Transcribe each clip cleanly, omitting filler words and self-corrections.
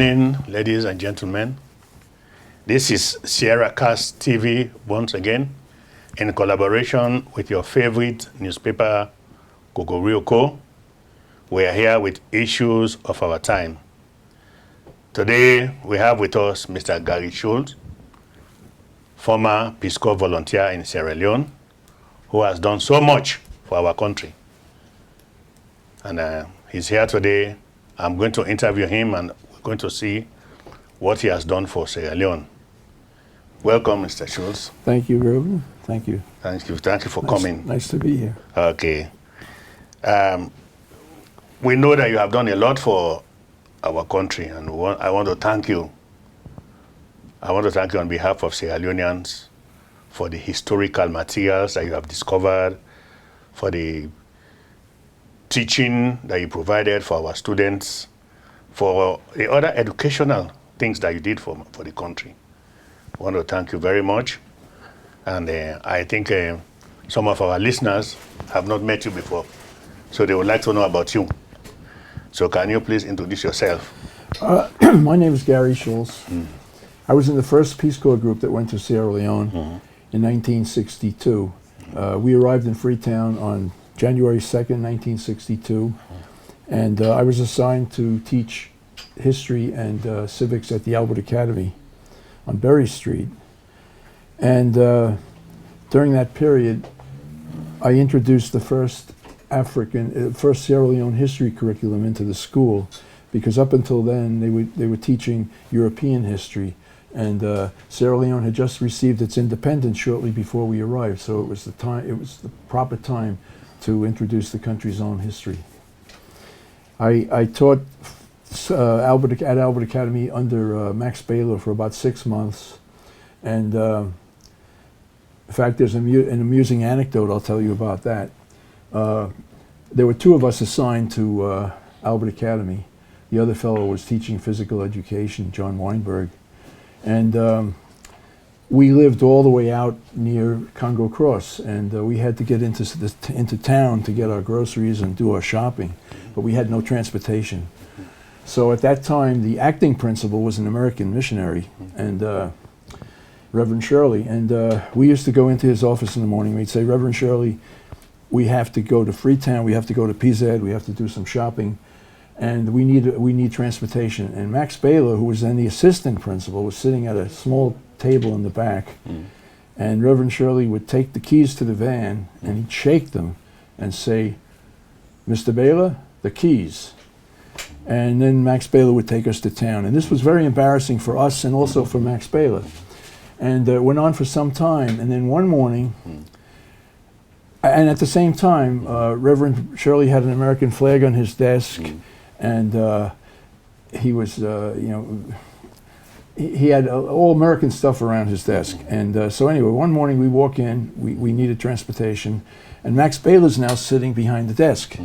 evening, ladies and gentlemen. This is SierraCast TV once again, in collaboration with your favorite newspaper, Gogorioko. We are here with issues of our time. Today, we have with us Mr. Gary Schulze, former Peace Corps volunteer in Sierra Leone, who has done so much for our country. And he's here today. I'm going to interview him, and we're going to see what he has done for Sierra Leone. Welcome, Mr. Schulze. Thank you, Ruben. Thank you. Thank you for coming. Nice to be here. Okay. We know that you have done a lot for our country, and I want to thank you. I want to thank you on behalf of Sierra Leoneans for the historical materials that you have discovered, for the teaching that you provided for our students, for the other educational things that you did for the country. I want to thank you very much. And I think some of our listeners have not met you before, so they would like to know about you. So can you please introduce yourself? My name is Gary Schulze. I was in the first Peace Corps group that went to Sierra Leone in 1962. We arrived in Freetown on January 2nd, 1962, and I was assigned to teach history and civics at the Albert Academy on Berry Street. And during that period, I introduced the first Sierra Leone history curriculum into the school, because up until then they were teaching European history, and Sierra Leone had just received its independence shortly before we arrived, so it was the proper time to introduce the country's own history. I taught at Albert Academy under Max Baylor for about 6 months, and in fact, there's an amusing anecdote I'll tell you about that. There were 2 of us assigned to Albert Academy. The other fellow was teaching physical education, John Weinberg. And we lived all the way out near Congo Cross, and we had to get into town to get our groceries and do our shopping, but we had no transportation. So at that time, the acting principal was an American missionary, and Reverend Shirley, and we used to go into his office in the morning. We'd say, Reverend Shirley, we have to go to Freetown, we have to go to PZ, we have to do some shopping, and we need transportation. And Max Baylor, who was then the assistant principal, was sitting at a small table in the back, and Reverend Shirley would take the keys to the van, and he'd shake them and say, Mr. Baylor, the keys. And then Max Baylor would take us to town. And this was very embarrassing for us and also for Max Baylor. And it went on for some time, and then one morning, and at the same time, Reverend Shirley had an American flag on his desk, and he was, he had all American stuff around his desk. And so anyway, one morning we walk in, we needed transportation, and Max Baylor's now sitting behind the desk,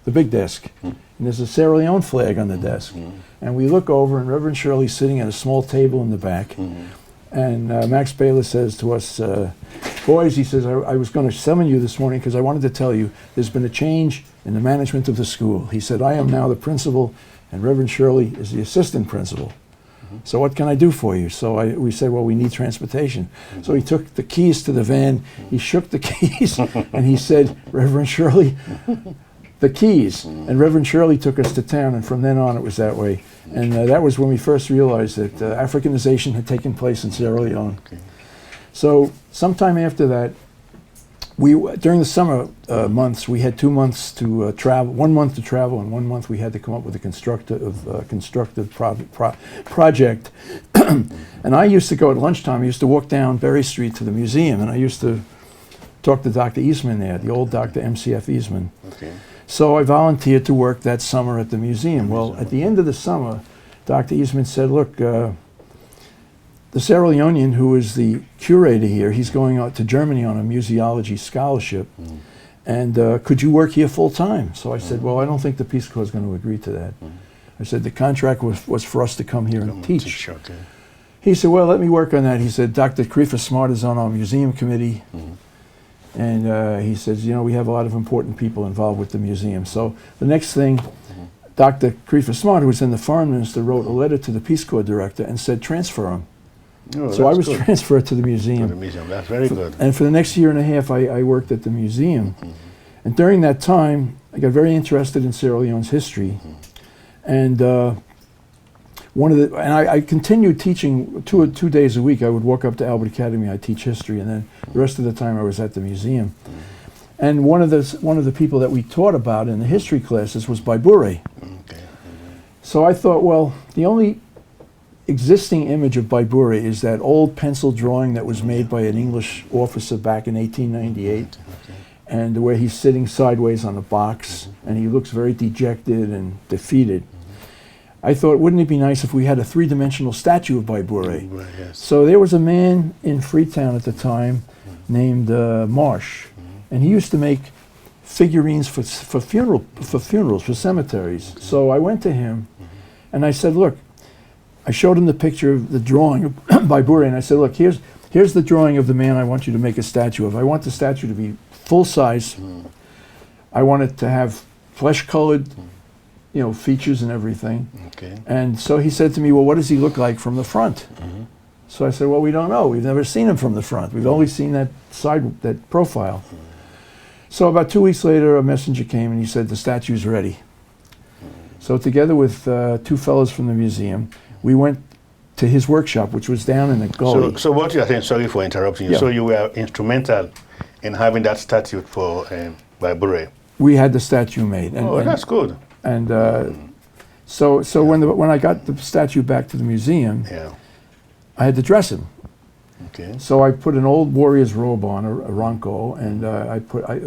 the big desk, and there's a Sierra Leone flag on the desk. And we look over, and Reverend Shirley's sitting at a small table in the back, and Max Baylor says to us, boys, he says, I was going to summon you this morning because I wanted to tell you there's been a change in the management of the school. He said, I am now the principal, and Reverend Shirley is the assistant principal. So what can I do for you? So we said, well, we need transportation. So he took the keys to the van, he shook the keys, and he said, Reverend Shirley, the keys. And Reverend Shirley took us to town, and from then on it was that way. And that was when we first realized that Africanization had taken place in Sierra Leone. So sometime after that, during the summer months, we had 2 months to travel, 1 month to travel, and 1 month we had to come up with a constructive project. And I used to go at lunchtime, I used to walk down Berry Street to the museum, and I used to talk to Dr. Eastman there, the old Dr. MCF Eastman. So I volunteered to work that summer at the museum. Well, at the end of the summer, Dr. Eastman said, look, the Sierra Leonean, who is the curator here, he's going out to Germany on a museology scholarship, and could you work here full time? So I said, well, I don't think the Peace Corps is going to agree to that. I said, the contract was for us to come here and teach. He said, well, let me work on that. He said, Dr. Krifa Smart is on our museum committee. And he says, you know, we have a lot of important people involved with the museum. So the next thing, Dr. Creefer Smart, who was then the foreign minister, wrote a letter to the Peace Corps director and said, transfer him. Oh, So I was good. transferred to the museum. To the museum. That's very good. And for the next year and a half, I worked at the museum. And during that time, I got very interested in Sierra Leone's history. And I continued teaching two days a week. I would walk up to Albert Academy, I'd teach history, and then the rest of the time I was at the museum. And one of the people that we taught about in the history classes was Bai Bureh. Okay. So I thought, well, the only existing image of Bai Bureh is that old pencil drawing that was made by an English officer back in 1898, and where he's sitting sideways on a box, and he looks very dejected and defeated. I thought, wouldn't it be nice if we had a three-dimensional statue of Bai Bureh? Yes. So there was a man in Freetown at the time named Marsh, and he used to make figurines for funerals, for cemeteries. So I went to him, and I said, look, I showed him the picture of the drawing of Bai Bureh, and I said, look, here's the drawing of the man I want you to make a statue of. I want the statue to be full size. I want it to have flesh-colored, features and everything. Okay. And so he said to me, well, what does he look like from the front? So I said, well, we don't know. We've never seen him from the front. We've only seen that profile. So about 2 weeks later, a messenger came and he said, the statue's ready. So together with two fellows from the museum, we went to his workshop, which was down in the gully. So what you are saying, sorry for interrupting you, Yeah. so you were instrumental in having that statue for Bai Bureh. We had the statue made. And, That's good. And so when I got the statue back to the museum, Yeah. I had to dress him. Okay. So I put an old warrior's robe on, a ranko, and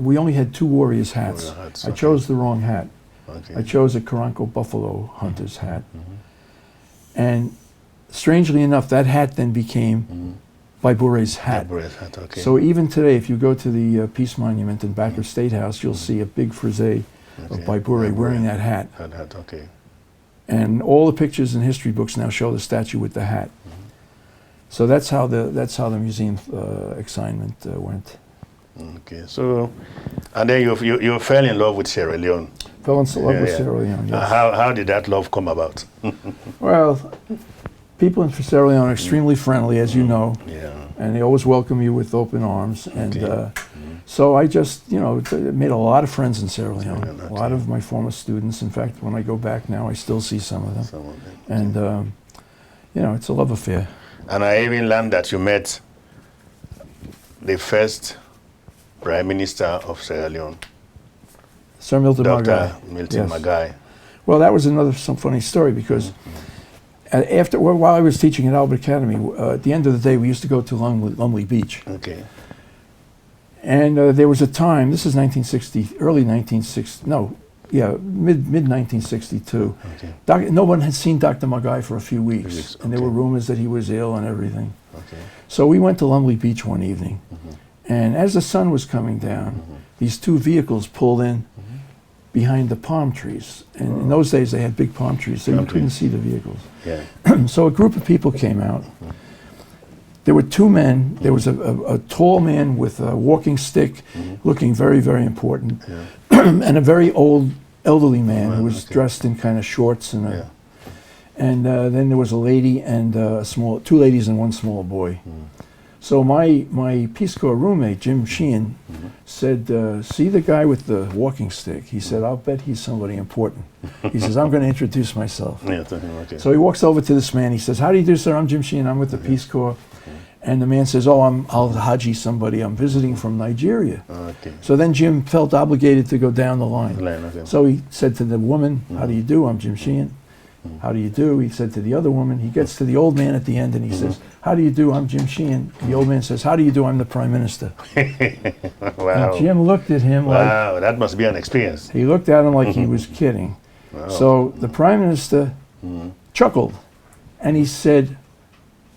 we only had two warriors' hats. Warrior hats, I okay. chose the wrong hat. Okay. I chose a Karanko buffalo hunter's hat. And strangely enough, that hat then became Bai Bureh's hat. Bai Bureh's hat, okay. So even today, if you go to the Peace Monument in Backer State House, you'll see a big frisee of Bai Bureh wearing that hat. That hat, okay. And all the pictures in history books now show the statue with the hat. So that's how the museum assignment went. Okay. So, and then you fell in love with Sierra Leone. Fell in love with Sierra Leone. Yes. How did that love come about? Well, people in Sierra Leone are extremely friendly, as you know, Yeah. and they always welcome you with open arms. And so I just, made a lot of friends in Sierra Leone. Okay. A lot of my former students. In fact, when I go back now, I still see some of them. Some of them. And it's a love affair. And I even learned that you met the first Prime Minister of Sierra Leone, Sir Milton Margai. Dr. Milton Yes. Margai. Well, that was some funny story because while I was teaching at Albert Academy, at the end of the day, we used to go to Lumley Beach. Okay. And there was a time, this is mid-1962. Okay. No one had seen Dr. Margai for a few weeks, and there were okay. rumors that he was ill and everything. Okay. So we went to Lumley Beach one evening, and as the sun was coming down, these two vehicles pulled in behind the palm trees. And in those days, they had big palm trees, so you couldn't see the vehicles. Yeah. So a group of people came out. There were two men. There was a tall man with a walking stick, looking very, very important, and a very old, elderly man who was dressed in kind of shorts and and then there was a lady and two ladies and one small boy. So my Peace Corps roommate, Jim Sheehan, said, see the guy with the walking stick? He said, I'll bet he's somebody important. He says, I'm going to introduce myself. Yeah, okay. So he walks over to this man. He says, how do you do, sir? I'm Jim Sheehan. I'm with the Peace Corps. And the man says, oh, I'm Al-Haji somebody. I'm visiting from Nigeria. Okay. So then Jim felt obligated to go down the line. Okay. So he said to the woman, how do you do? I'm Jim Sheehan. How do you do? He said to the other woman. He gets to the old man at the end and he says, how do you do? I'm Jim Sheehan. The old man says, how do you do? I'm the Prime Minister. Wow. And Jim looked at him like... Wow, that must be an experience. He looked at him like he was kidding. Wow. So the Prime Minister chuckled and he said,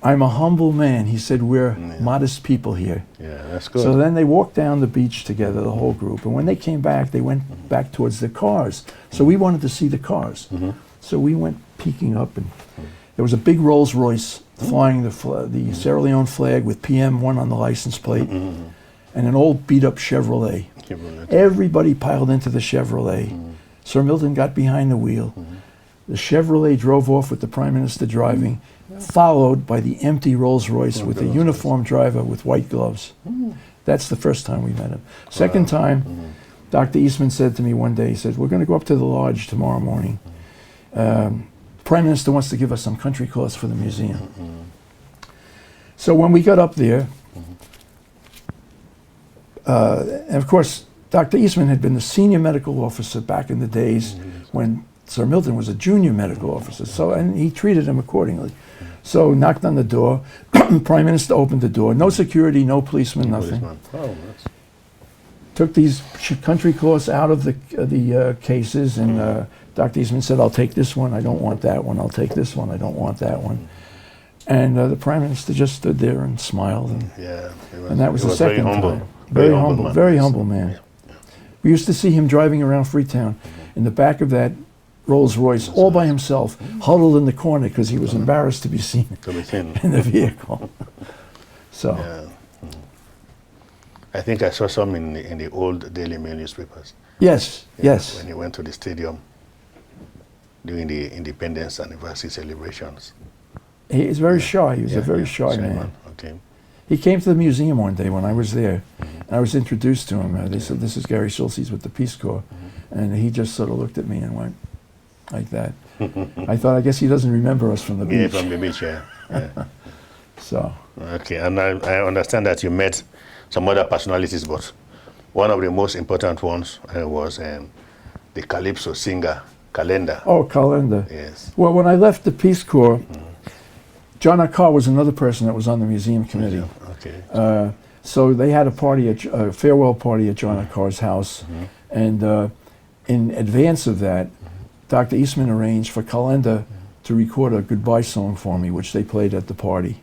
I'm a humble man. He said, we're modest people here. Yeah, that's good. So then they walked down the beach together, the whole group. And when they came back, they went back towards the cars. So we wanted to see the cars. So we went peeking up, and there was a big Rolls Royce flying the Sierra Leone flag with PM1 on the license plate, and an old beat-up Chevrolet. Everybody piled into the Chevrolet. Sir Milton got behind the wheel. The Chevrolet drove off with the Prime Minister driving, followed by the empty Rolls Royce with a uniformed driver with white gloves. That's the first time we met him. Second time, Dr. Eastman said to me one day, he said, we're going to go up to the lodge tomorrow morning. Prime Minister wants to give us some country course for the museum. So when we got up there, and of course, Dr. Eastman had been the senior medical officer back in the days when Sir Milton was a junior medical officer, so, and he treated him accordingly. So knocked on the door, Prime Minister opened the door, no security, no policeman, nothing. Took these country cloths out of the cases, and Dr. Eastman said, I'll take this one, I don't want that one, I'll take this one, I don't want that one. And the Prime Minister just stood there and smiled, and that was the second time. Very humble, very humble man. We used to see him driving around Freetown in the back of that Rolls Royce, all by himself, huddled in the corner because he was embarrassed to be seen in the vehicle. So, I think I saw some in the old Daily Mail newspapers. Yes, yes. When he went to the stadium during the Independence Anniversary celebrations. He is very shy. He was a very shy man. Okay. He came to the museum one day when I was there, and I was introduced to him. They said, this is Gary Schulze, he's with the Peace Corps. And he just sort of looked at me and went like that. I thought, I guess he doesn't remember us from the beach. Yeah, from the beach, yeah. So. Okay, and I understand that you met some other personalities, but one of the most important ones was the Calypso Singer, Calendar. Oh, Calendar. Yes. Well, when I left the Peace Corps, John Carr was another person that was on the museum committee. Okay. So they had a party, a farewell party at John Carr's house, and in advance of that, Dr. Eastman arranged for Calendar to record a goodbye song for me, which they played at the party.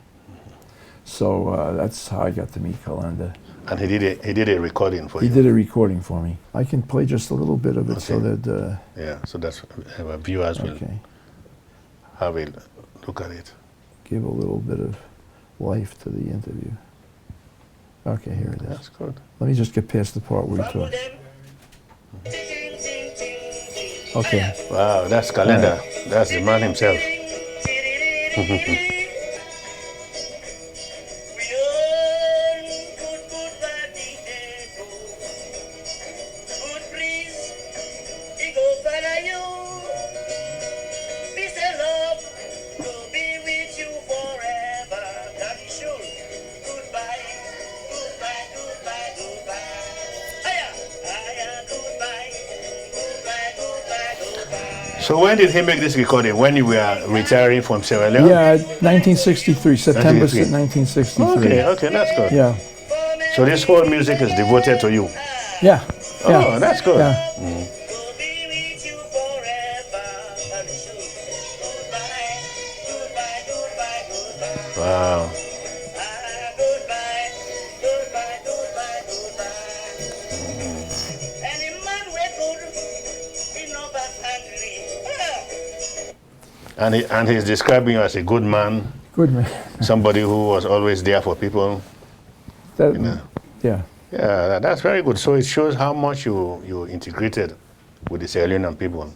So that's how I got to meet Calendar. And he did a recording for you? He did a recording for me. I can play just a little bit of it so that... yeah, so that our viewers will have a look at it. Give a little bit of life to the interview. Okay, here it is. That's good. Let me just get past the part where he talks. Okay. Wow, that's Calendar. That's the man himself. So when did he make this recording? When you were retiring from Sierra Leone? Yeah, 1963, September 1963. Okay, that's good. Yeah. So this whole music is devoted to you? Yeah. Oh, that's good. Yeah. Wow. And he's describing you as a good man. Good man. Somebody who was always there for people. That, you know. Yeah. Yeah, that's very good. So it shows how much you integrated with the Sierra Leonean people.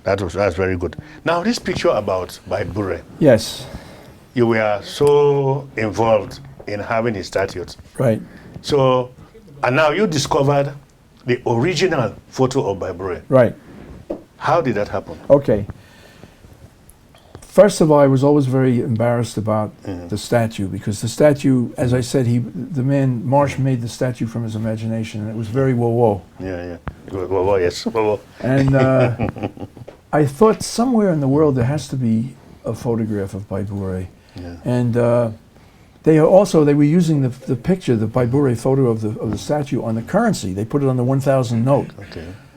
That's very good. Now this picture about Bai Bureh. Yes. You were so involved in having his statue. Right. So, and now you discovered the original photo of Bai Bureh. Right. How did that happen? Okay. First of all, I was always very embarrassed about the statue, because the statue, as I said, the man Marsh made the statue from his imagination, and it was very whoa-whoa. Yeah. Whoa, yes. Whoa. And I thought somewhere in the world there has to be a photograph of Bai Bureh. Yeah. And they were using the picture, the Bai Bureh photo of the statue on the currency. They put it on the 1,000 note,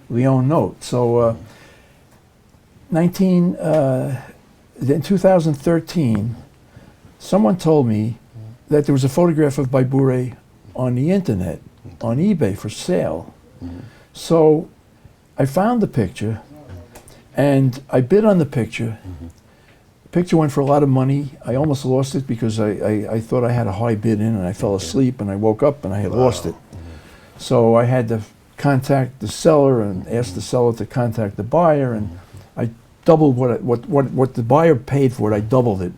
Leone note. So in 2013, someone told me that there was a photograph of Bai Bureh on the internet, on eBay for sale. So I found the picture, and I bid on the picture. The picture went for a lot of money. I almost lost it because I thought I had a high bid in, and I fell asleep, and I woke up and I had lost it. So I had to contact the seller and ask the seller to contact the buyer, and I doubled what the buyer paid for it. I doubled it,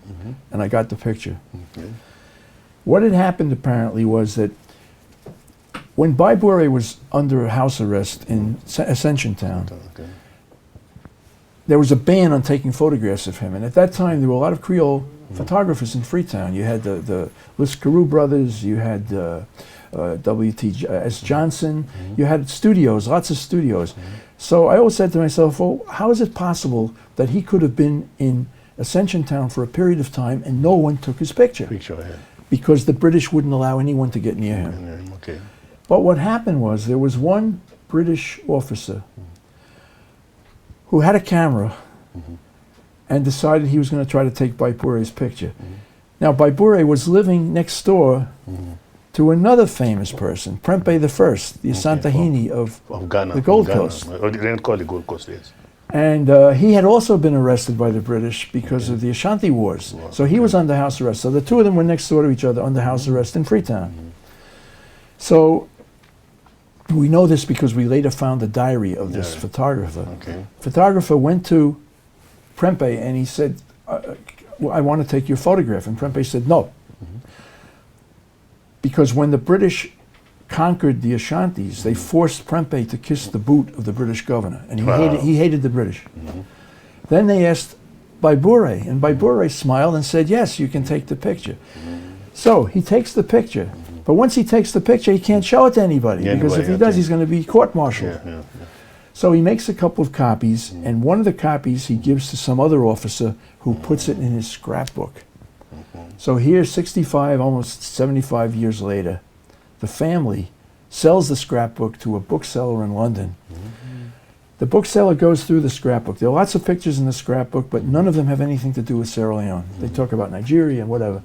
and I got the picture. Okay. What had happened apparently was that when Bai Bureh was under house arrest in Ascension Town, Okay. there was a ban on taking photographs of him. And at that time, there were a lot of Creole photographers in Freetown. You had the Liscarou brothers, you had W.T.S. Johnson, you had studios, lots of studios. So I always said to myself, well, how is it possible that he could have been in Ascension Town for a period of time and no one took his picture? Picture, yeah. Because the British wouldn't allow anyone to get near him. Okay. But what happened was there was one British officer who had a camera and decided he was going to try to take Bai Bureh's picture. Now, Bai Bureh was living next door to another famous person, Prempeh I, the Asantehene of Ghana. the Gold Ghana. Coast. Or they didn't call it Gold Coast, yes. And he had also been arrested by the British because of the Ashanti Wars. So he was under house arrest. So the two of them were next door to each other under house arrest in Freetown. So we know this because we later found the diary of this photographer. Okay. Photographer went to Prempeh and he said, I want to take your photograph. And Prempeh said, no. Because when the British conquered the Ashantis, they forced Prempeh to kiss the boot of the British governor. And he hated the British. Then they asked Bai Bureh, and Bai Bureh smiled and said, yes, you can take the picture. So he takes the picture. But once he takes the picture, he can't show it to anybody, because if he does, he's going to be court-martialed. So he makes a couple of copies, and one of the copies he gives to some other officer who puts it in his scrapbook. So here, 65, almost 75 years later, the family sells the scrapbook to a bookseller in London. The bookseller goes through the scrapbook. There are lots of pictures in the scrapbook, but none of them have anything to do with Sierra Leone. They talk about Nigeria and whatever.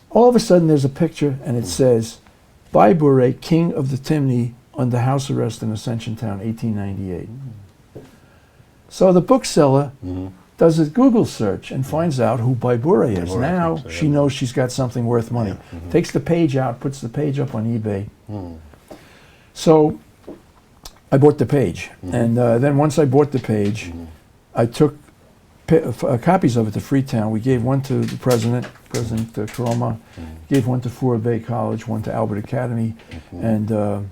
All of a sudden, there's a picture, and it says, Bai Bureh, King of the Timney, under house arrest in Ascension Town, 1898. So the bookseller does a Google search and finds out who Bai Bureh is. Now she knows she's got something worth money. Takes the page out, puts the page up on eBay. So I bought the page. And then once I bought the page, I took copies of it to Freetown. We gave one to the President Karoma, gave one to Ford Bay College, one to Albert Academy. And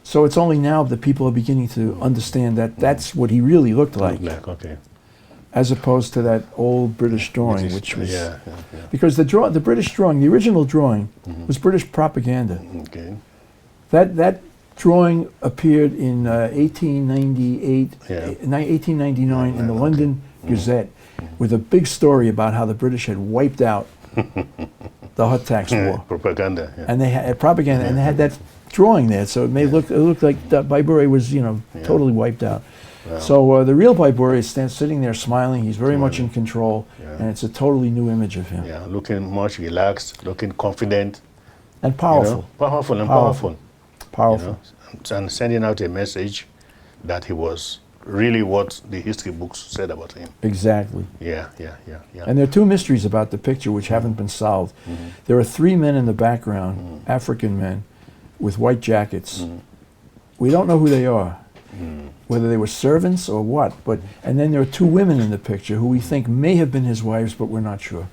so it's only now that people are beginning to understand that that's what he really looked like. Okay. As opposed to that old British drawing, which was because the British drawing, the original drawing, was British propaganda. Okay. That drawing appeared in 1898, 1899 in the London Gazette, with a big story about how the British had wiped out the hut tax war. Propaganda. And they had propaganda, and they had that drawing there, so it looked like Bai Bureh was totally wiped out. Wow. So the real Bai Bureh stands sitting there smiling. He's very much in control, and it's a totally new image of him. Yeah, looking much relaxed, looking confident. And powerful. Powerful. Powerful. And sending out a message that he was really what the history books said about him. Exactly. Yeah. And there are two mysteries about the picture which haven't been solved. There are three men in the background, African men, with white jackets. We don't know who they are. Whether they were servants or what, and then there are two women in the picture who we think may have been his wives, but we're not sure.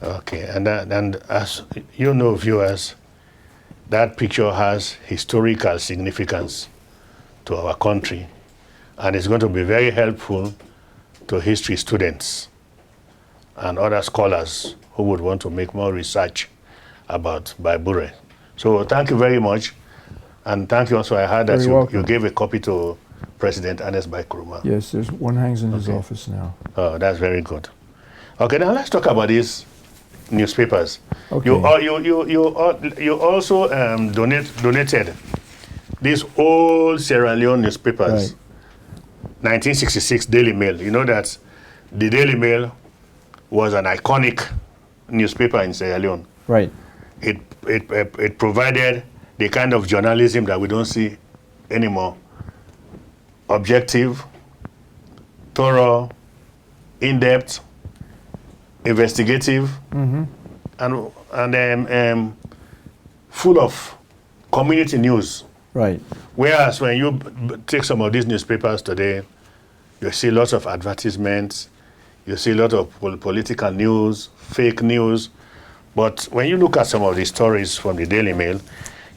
Okay, and as you know, viewers, that picture has historical significance to our country, and it's going to be very helpful to history students and other scholars who would want to make more research about Bai Bureh. So thank you very much. And thank you also. I heard that you gave a copy to President Ernest Bai Koroma. Yes, there's one hangs in his office now. Oh, that's very good. Okay, now let's talk about these newspapers. Okay. You also donated these old Sierra Leone newspapers. Right. 1966 Daily Mail. You know that the Daily Mail was an iconic newspaper in Sierra Leone. Right. It provided the kind of journalism that we don't see anymore. Objective, thorough, in-depth, investigative, and full of community news. Right. Whereas when you take some of these newspapers today, you see lots of advertisements, you see a lot of political news, fake news. But when you look at some of the stories from the Daily Mail,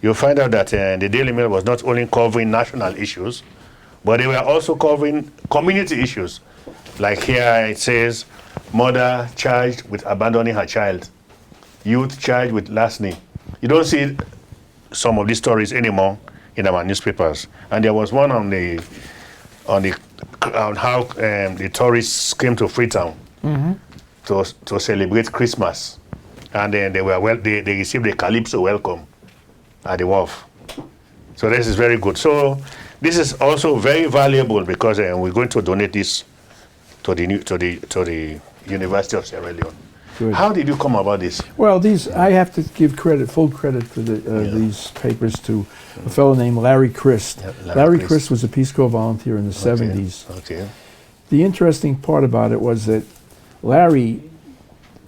you'll find out that the Daily Mail was not only covering national issues, but they were also covering community issues. Like here it says, mother charged with abandoning her child, youth charged with larceny. You don't see some of these stories anymore in our newspapers. And there was one on how the tourists came to Freetown to celebrate Christmas, and then they received a Calypso welcome at the wharf. So this is very good. So this is also very valuable because we're going to donate this to the University of Sierra Leone. Good. How did you come about this? Well, I have to give full credit for these papers to a fellow named Larry Christ. Yeah, Larry Christ was a Peace Corps volunteer in the 70s. Okay. The interesting part about it was that Larry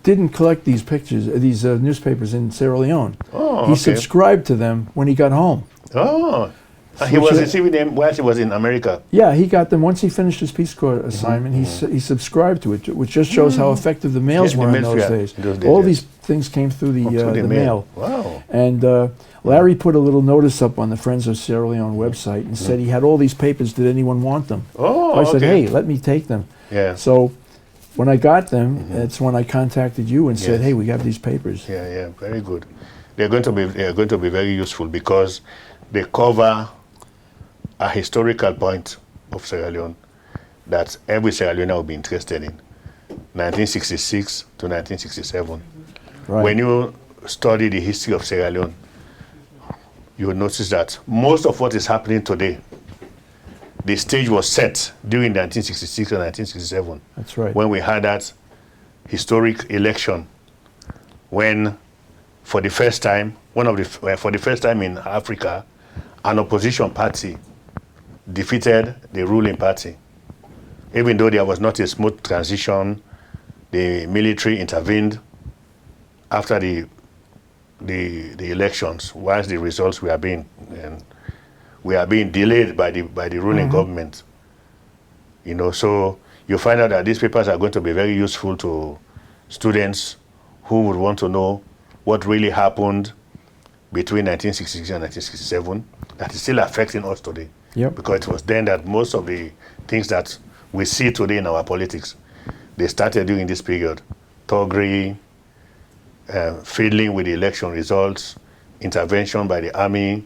didn't collect these newspapers in Sierra Leone. Oh, he okay. subscribed to them when he got home. Oh, he was receiving them while he was in America. Yeah, he got them once he finished his Peace Corps assignment. He subscribed to it, which just shows how effective the mails were in those days. All these things came through the mail. Wow. And Larry put a little notice up on the Friends of Sierra Leone website and said he had all these papers. Did anyone want them? Oh, so I said, hey, let me take them. Yeah. So when I got them, that's when I contacted you and said, hey, we have these papers. Yeah, very good. They're going to be very useful because they cover a historical point of Sierra Leone that every Sierra Leonean will be interested in, 1966 to 1967. Right. When you study the history of Sierra Leone, you will notice that most of what is happening today, the stage was set during 1966 and 1967. That's right. When we had that historic election, when for the first time in Africa, an opposition party defeated the ruling party. Even though there was not a smooth transition, the military intervened after the elections, whilst the results were being delayed by the ruling government. You know, so you find out that these papers are going to be very useful to students who would want to know what really happened between 1966 and 1967 that is still affecting us today. Yep. Because it was then that most of the things that we see today in our politics, they started during this period. Thuggery, fiddling with the election results, intervention by the army,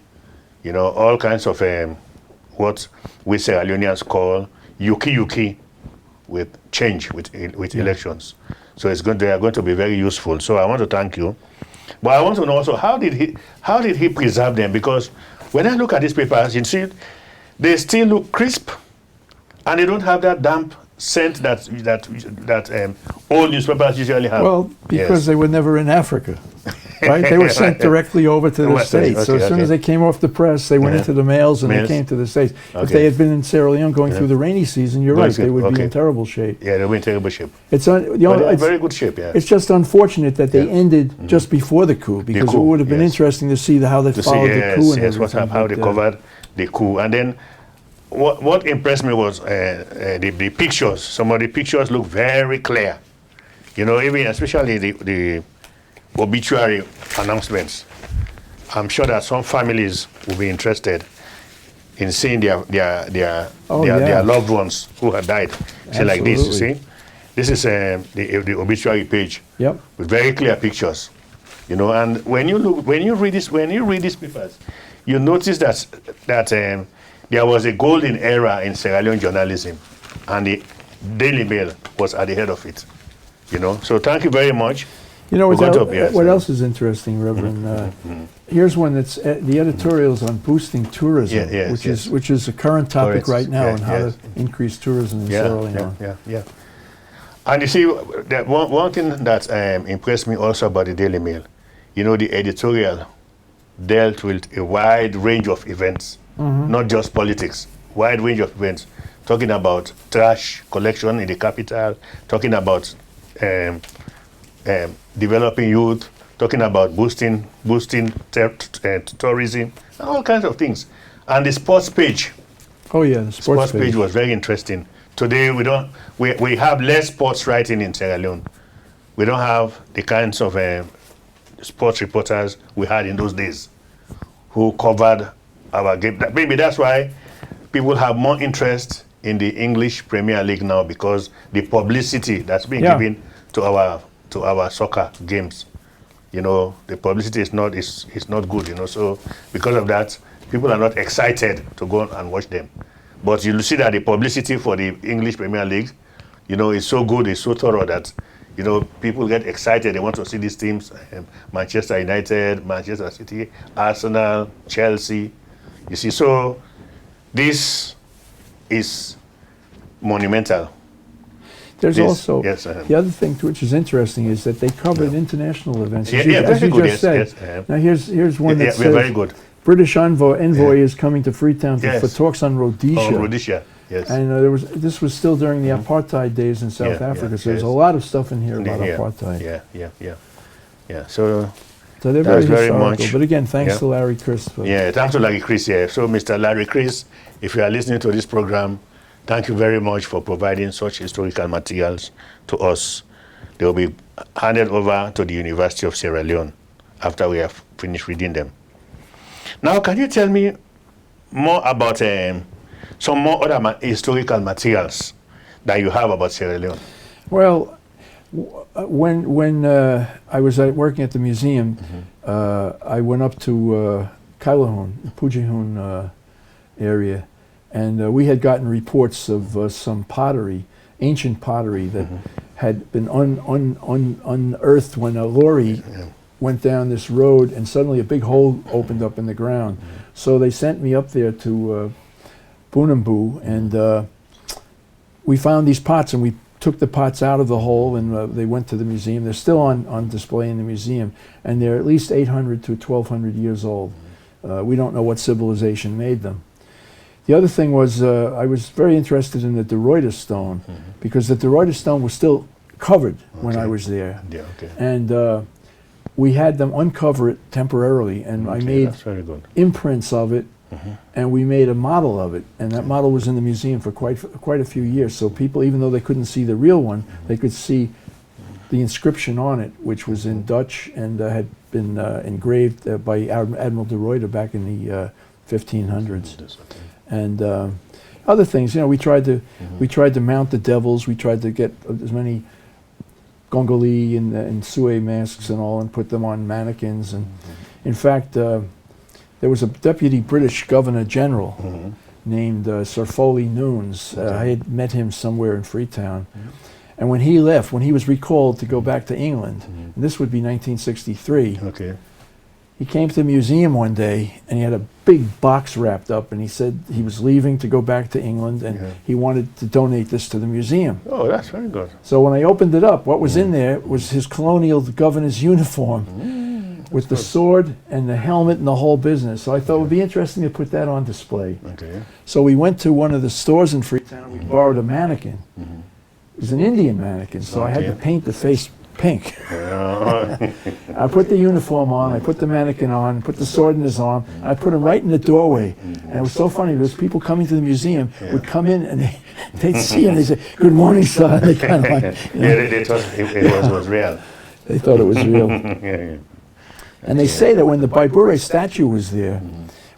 you know, all kinds of what we Sierra Leoneans call yuki with change, with elections. So they are going to be very useful. So I want to thank you. But I want to know also, how did he preserve them? Because when I look at these papers, you see, they still look crisp, and they don't have that damp scent that old newspapers usually have. Well, because they were never in Africa, right? They were sent directly over to the States. So as soon as they came off the press, they went into the mails and they came to the States. If they had been in Sierra Leone going through the rainy season, you're right, they would be in terrible shape. Yeah, they were in terrible shape. It's very good shape, yeah. It's just unfortunate that they ended just before the coup, because it would have been interesting to see how they followed the coup and everything. How they covered the coup. And then what impressed me was the pictures. Some of the pictures look very clear. You know, even especially the obituary announcements. I'm sure that some families will be interested in seeing their loved ones who have died. See, like this, you see? This is the obituary page with very clear pictures. You know, and when you read these papers, you notice that there was a golden era in Sierra Leone journalism, and the Daily Mail was at the head of it. You know, so thank you very much. You know, what else is interesting, Reverend? Here's one that's the editorials on boosting tourism, which is a current topic right now, and how to increase tourism in Sierra Leone. Yeah. And you see, that one thing that impressed me also about the Daily Mail, you know, the editorial dealt with a wide range of events, not just politics, wide range of events, talking about trash collection in the capital, talking about developing youth, talking about boosting tourism, all kinds of things. And the sports page. Oh yeah, the Sports page was very interesting. Today we have less sports writing in Sierra Leone. We don't have the kinds of sports reporters we had in those days who covered our game. Maybe that's why people have more interest in the English Premier League now, because the publicity that's being given to our soccer games, you know, the publicity is not good, you know. So because of that, people are not excited to go and watch them. But you'll see that the publicity for the English Premier League, you know, is so good, it's so thorough that, you know, people get excited. They want to see these teams: Manchester United, Manchester City, Arsenal, Chelsea. You see, so this is monumental. There's also yes, the other thing which is interesting is that they covered international events. As very you good, just said. Now here's one that says very good. British envoy is coming to Freetown for talks on Rhodesia. Oh, Rhodesia, yes. And this was still during the apartheid days in South Africa. So there's a lot of stuff in here about apartheid. Yeah. So they're very historical. But again, thanks to Larry Chris. Thanks to Larry Chris. Yeah. So Mr. Larry Chris, if you are listening to this program, thank you very much for providing such historical materials to us. They will be handed over to the University of Sierra Leone after we have finished reading them. Now, can you tell me more about some more other historical materials that you have about Sierra Leone? Well, when I was working at the museum, I went up to Kailahun, Pujihun area, and we had gotten reports of some pottery, ancient pottery that had been unearthed when a lorry went down this road, and suddenly a big hole opened up in the ground. So they sent me up there to Bunambu, and we found these pots, and we took the pots out of the hole, and they went to the museum. They're still on display in the museum, and they're at least 800 to 1,200 years old. We don't know what civilization made them. The other thing was I was very interested in the De Ruyter stone, because the De Ruyter stone was still covered when I was there. And we had them uncover it temporarily, and I made imprints of it, and we made a model of it, and that model was in the museum for quite a few years. So people, even though they couldn't see the real one, they could see the inscription on it, which was in Dutch and had been engraved by Admiral de Ruyter back in the 1500s. And other things, you know, we tried to mount the devils. We tried to get as many Gongoli and Sue masks and all, and put them on mannequins. And in fact, there was a deputy British Governor General named Sir Foley Nunes. I had met him somewhere in Freetown. And when he left, when he was recalled to go back to England, and this would be 1963, he came to the museum one day, and he had a big box wrapped up, and he said he was leaving to go back to England, and he wanted to donate this to the museum. Oh, that's very good. So when I opened it up, what was in there was his colonial governor's uniform with the sword and the helmet and the whole business. So I thought it would be interesting to put that on display. So we went to one of the stores in Freetown, we borrowed a mannequin. It was an Indian mannequin, so I had to paint the face pink. I put the uniform on, I put the mannequin on, put the sword in his arm, and I put him right in the doorway. And it was so funny, because people coming to the museum would come in and they'd see him, they'd say, "Good morning, sir." They kind of like, they thought it was real. They thought it was real. And they say that when the Bai Bureh statue was there,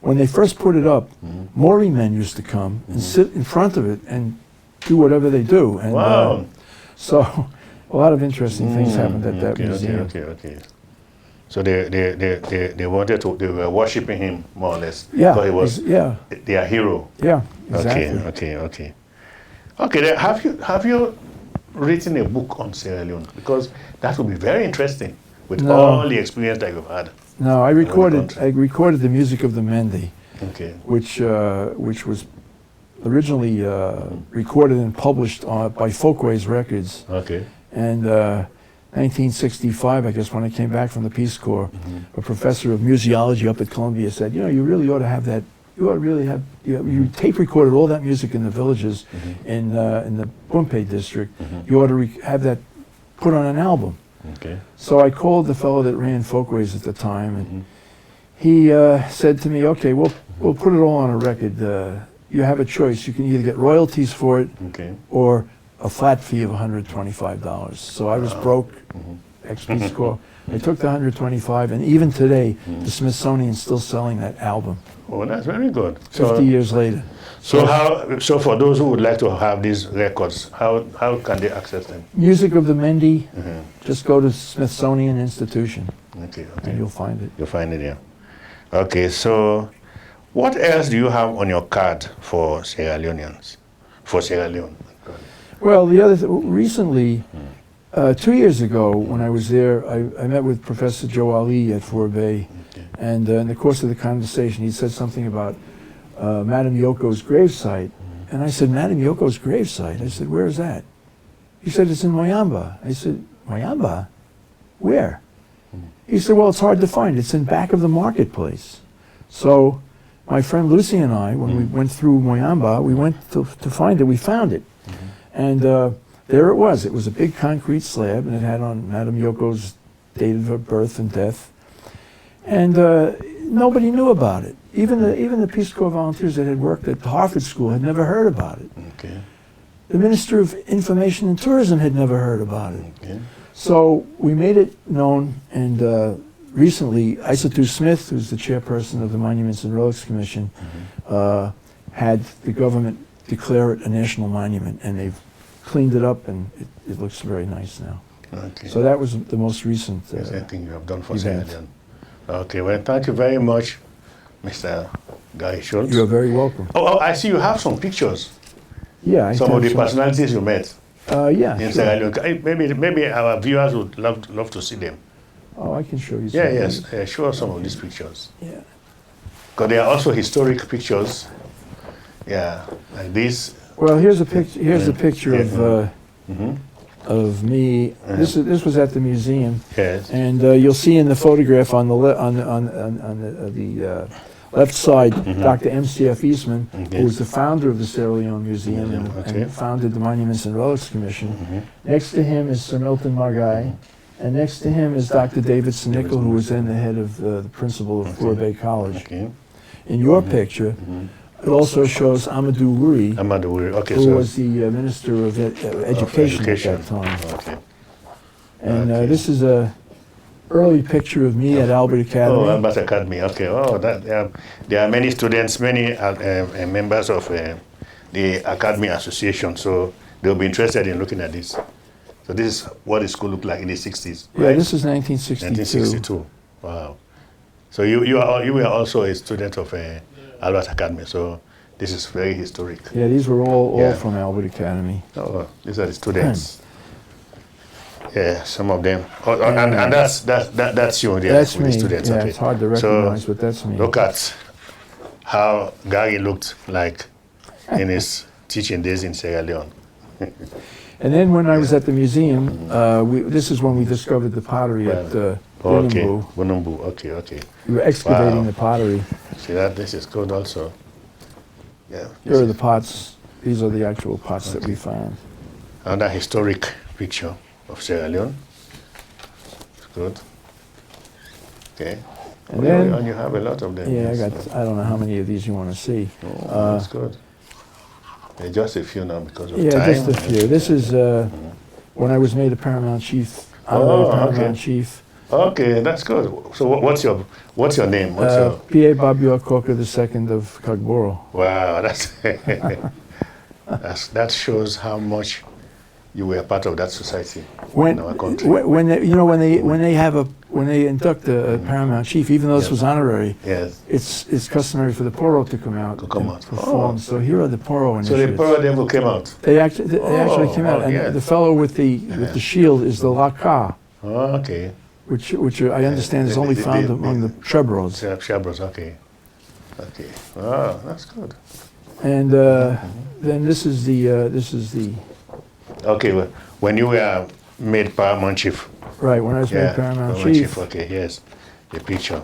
when they first put it up, Maori men used to come and sit in front of it and do whatever they do. And so a lot of interesting things happened at that museum. So they wanted to, they were worshiping him more or less. Yeah, so he was their hero. Yeah, exactly. Okay. Then have you written a book on Sierra Leone? Because that would be very interesting with all the experience that you've had. No, I recorded the music of the Mendi, which was originally recorded and published by Folkways Records. And 1965, I guess, when I came back from the Peace Corps, a professor of museology up at Columbia said, "You know, you really ought to have that. You ought to really have. You tape recorded all that music in the villages in the Bumpé district. You ought to have that put on an album." So I called the fellow that ran Folkways at the time, and he said to me, okay, we'll put it all on a record. You have a choice. You can either get royalties for it or a flat fee of $125. So I was broke, ex-Peace Corps. I took the 125, and even today, the Smithsonian's still selling that album. Oh, that's very good. 50 years later. So for those who would like to have these records, how can they access them? Music of the Mendi, just go to Smithsonian Institution, Okay. and you'll find it. You'll find it, yeah. Okay, so what else do you have on your card for Sierra Leoneans? For Sierra Leone? Well, the other recently, 2 years ago, when I was there, I met with Professor Joe Ali at Bai, and in the course of the conversation, he said something about Madame Yokos' gravesite, and I said, Madame Yokos' gravesite? I said, where is that? He said, it's in Moyamba. I said, Moyamba? Where? He said, well, it's hard to find. It's in back of the marketplace. So my friend Lucy and I, when we went through Moyamba, we went to find it. We found it. And there it was. It was a big concrete slab, and it had on Madame Yoko's date of her birth and death. And nobody knew about it. Even the Peace Corps volunteers that had worked at the Harvard School had never heard about it. Okay. The Minister of Information and Tourism had never heard about it. Okay. So we made it known, and recently, Isatu Smith, who's the chairperson of the Monuments and Relics Commission, had the government declare it a national monument, and they've cleaned it up, and it looks very nice now. Okay. So that was the most recent Yes, I think you have done for event. Sierra Leone. Okay, well, thank you very much, Mr. Guy Schulze. You're very welcome. Oh, I see you have some pictures. Yeah, Some of the personalities you met yeah, in sure. Sierra Leone. Maybe our viewers would love to see them. Oh, I can show you. Some Yeah, yes. Show us some of these pictures. Yeah. Because they are also historic pictures. Yeah, like this. Well, here's a picture. Here's a picture of me. This was at the museum. Yes. And you'll see in the photograph on the left side, Dr. M.C.F. Eastman, who was the founder of the Sierra Leone Museum and founded the Monuments and Relics Commission. Next to him is Sir Milton Margai, and next to him is Dr. David Sinickle, who was then the head of the principal of Bai College. Okay. In your picture, it also shows Amadou Wuri, who was the Minister of Education at that time. Okay. And this is a early picture of me at Albert Academy. Oh, Albert Academy. Okay. Oh, there are many students, many members of the Academy Association, so they'll be interested in looking at this. So this is what the school looked like in the 60s, right? Yeah, this is 1962. 1962. Wow. So you were also a student of Albert Academy, so this is very historic. Yeah, these were all from Albert Academy. Oh, these are the students. Yeah, some of them. Oh, and that's you. That's me. The students. Yeah, Okay. it's hard to recognize, but that's me. Look at how Gary looked like in his teaching days in Sierra Leone. And then when I was at the museum, this is when we discovered the pottery at Bunumbu. Bunumbu. Okay. We were excavating the pottery. See that? This is good also. Yeah. Here are the pots. These are the actual pots that we found. Another historic picture of Sierra Leone. It's good. Okay. And then, and you have a lot of them. Yeah, yes. I don't know how many of these you want to see. Oh, that's good. Just a few now because of time. Yeah, just a few. This is when I was made a Paramount Chief. Paramount Chief. Okay, that's good. So what's your name? P.A. Babio Koka II of Kagboro. Wow, that shows how much you were part of that society in our country. When they induct a Paramount Chief, even though this was honorary, it's customary for the Poro to come out and perform. Oh. So here are the Poro initiatives. So the Poro devil came out. They actually came out, and the fellow with the shield is the Laka. Oh, okay. Which I understand is only found among the Chebros. Chebros, okay. Oh, that's good. And then this is the. Okay, well, when you were made Paramount Chief. Right, when I was made Paramount Chief. Okay, yes, the picture.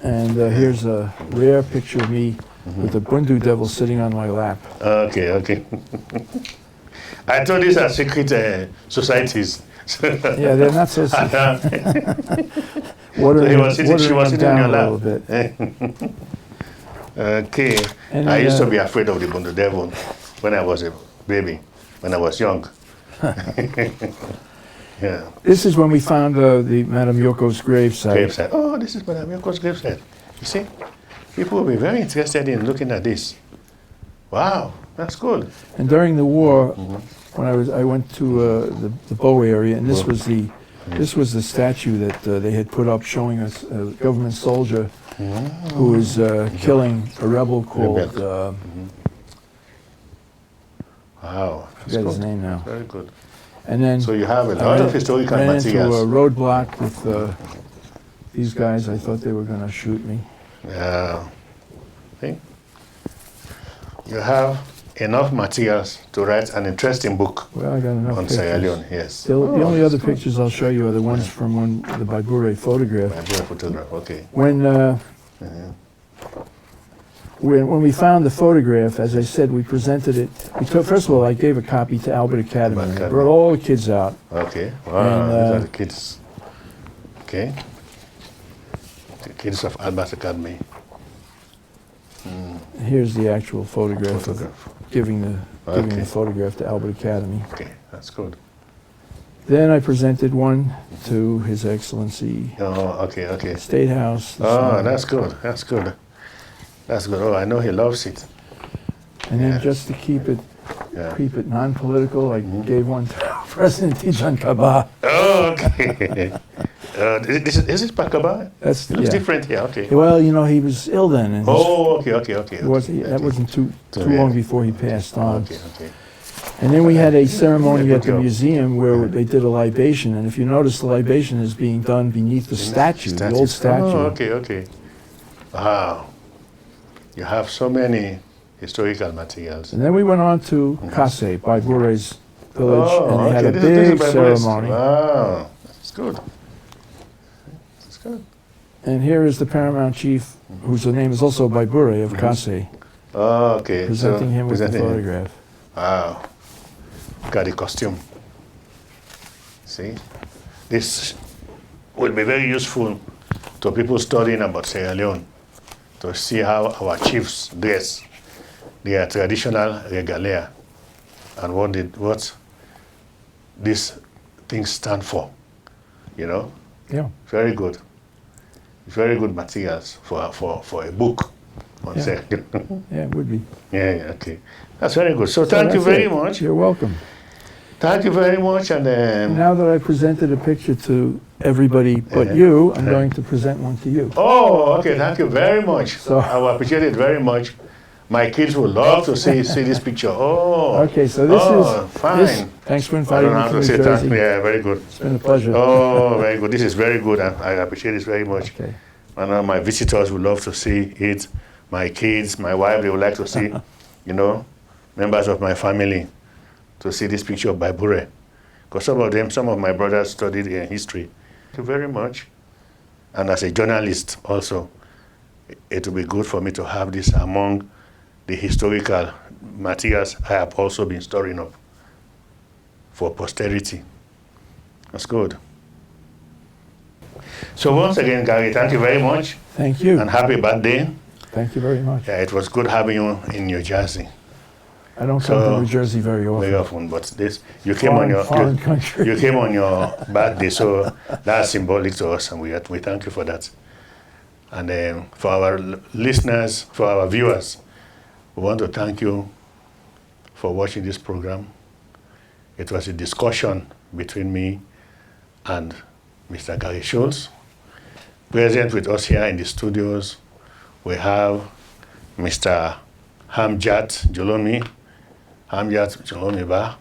And here's a rare picture of me with the Bundu devil sitting on my lap. Okay. I thought these are secret societies. Yeah, they're not so secret. She was sitting in your down a lap. little bit. Okay. And I then, used to be afraid of the Bondo Devil when I was a baby, when I was young. Yeah. This is when we found the Madame Yokos gravesite. Gravesite. Oh, this is Madame Yokos' gravesite. You see, people will be very interested in looking at this. Wow, that's good. And during the war, when I went to the Bow area, and this was the statue that they had put up showing us a government soldier who was killing a rebel called Wow, I forget his name now. Very good. And then So you have a lot of historical ran into a materials. roadblock with these guys. I thought they were going to shoot me. Yeah. See? You have enough materials to write an interesting book Well, I got enough on pictures. Sierra Leone. Yes. The only other pictures I'll show you are the ones from the Bai Bureh photograph. My boy photograph. Okay. When we found the photograph, as I said, we presented it. First of all, I gave a copy to Albert Academy. Albert I Academy. brought all the kids out. Okay. Wow. And, These are the kids. Okay. The kids of Albert Academy. Here's the actual photograph of giving the Okay. photograph to Albert Academy. Okay, that's good. Then I presented one to His Excellency Oh, okay, okay. State House. this Oh, one. that's good. That's good. That's good. Oh, I know he loves it. And then yes. just to keep it Yeah. non-political, I gave one to President Tijan Kaba. Oh, okay. Is it Pakaba? That's It looks yeah. different here. Okay. Well, you know, he was ill then, and Oh, okay. that wasn't too Yeah. long before he passed on. Okay. And then we had a ceremony Yeah, at the good job. museum where they did a libation, and if you notice, the libation is being done beneath the statue, the old statue. Oh, okay. Wow. You have so many historical materials. And then we went on to Kase, Bai Bureh's village, and they had a This is big Bai Bureh's- ceremony. Wow, that's good. That's good. And here is the paramount chief, whose name is also Bai Bureh of Kase, Oh, okay. presenting him with the presenting him. photograph. Wow. Got the costume. See? This will be very useful to people studying about Sierra Leone, to see how our chiefs dress, their traditional regalia, and what these things stand for. You know? Yeah. Very good. Very good materials for a book on Yeah. Sierra Leone. Yeah, it would be. Yeah, okay. That's very good. So So thank you that's very it. much. You're welcome. Thank you very much. And Now that I presented a picture to everybody but Yeah. you, I'm going to present one to you. oh, okay. Thank you very much. So- I will appreciate it very much. My kids would love to see this picture. Oh. Okay, so this is fine. this. Thanks for I inviting don't me have to to New say Jersey. thank. Yeah, very good. It's been a pleasure. Oh, very good. This is very good. I appreciate it very much. Okay. And my visitors would love to see it. My kids, my wife, they would like to see, members of my family, to see this picture of Bai Bureh. Because some of my brothers studied history. Thank you very much. And as a journalist also, it will be good for me to have this among the historical materials I have also been storing up for posterity. That's good. So once again, Gary, thank you very much. Thank you. And happy birthday. Thank you very much. Yeah, it was good having you in New Jersey I don't come So- to New Jersey very very often. often, but you came on your Foreign country. you came on your birthday, so that's symbolic to us, and we thank you for that. And for our listeners, for our viewers, we want to thank you for watching this program. It was a discussion between me and Mr. Gary Schulze. Present with us here in the studios, we have Mr. Hamjat Jolomi Ba,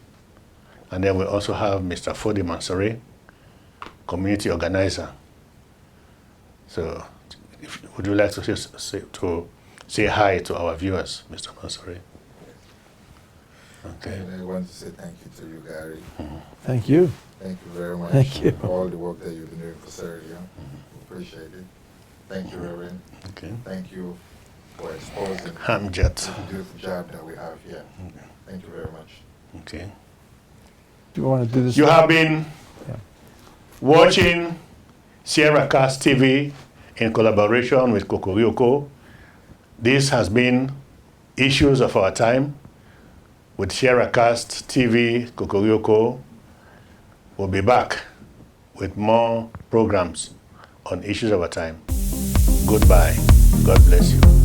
and then we also have Mr. Fodi Mansouri, community organizer. So, would you like to say hi to our viewers, Mr. Mansouri? Okay. And I want to say thank you to you, Gary. Thank you. Thank you very much Thank you. for all the work that you've been doing for Sierra Leone. Appreciate it. Thank you, Reverend. Okay. Thank you for exposing Hamjat. the beautiful job that we have here. Thank you very much. Okay. Do you want to do this? You have been Yeah. watching SierraCast TV in collaboration with Kokoriko. This has been Issues of Our Time with SierraCast TV, Kokoriko. We'll be back with more programs on Issues of Our Time. Goodbye. God bless you.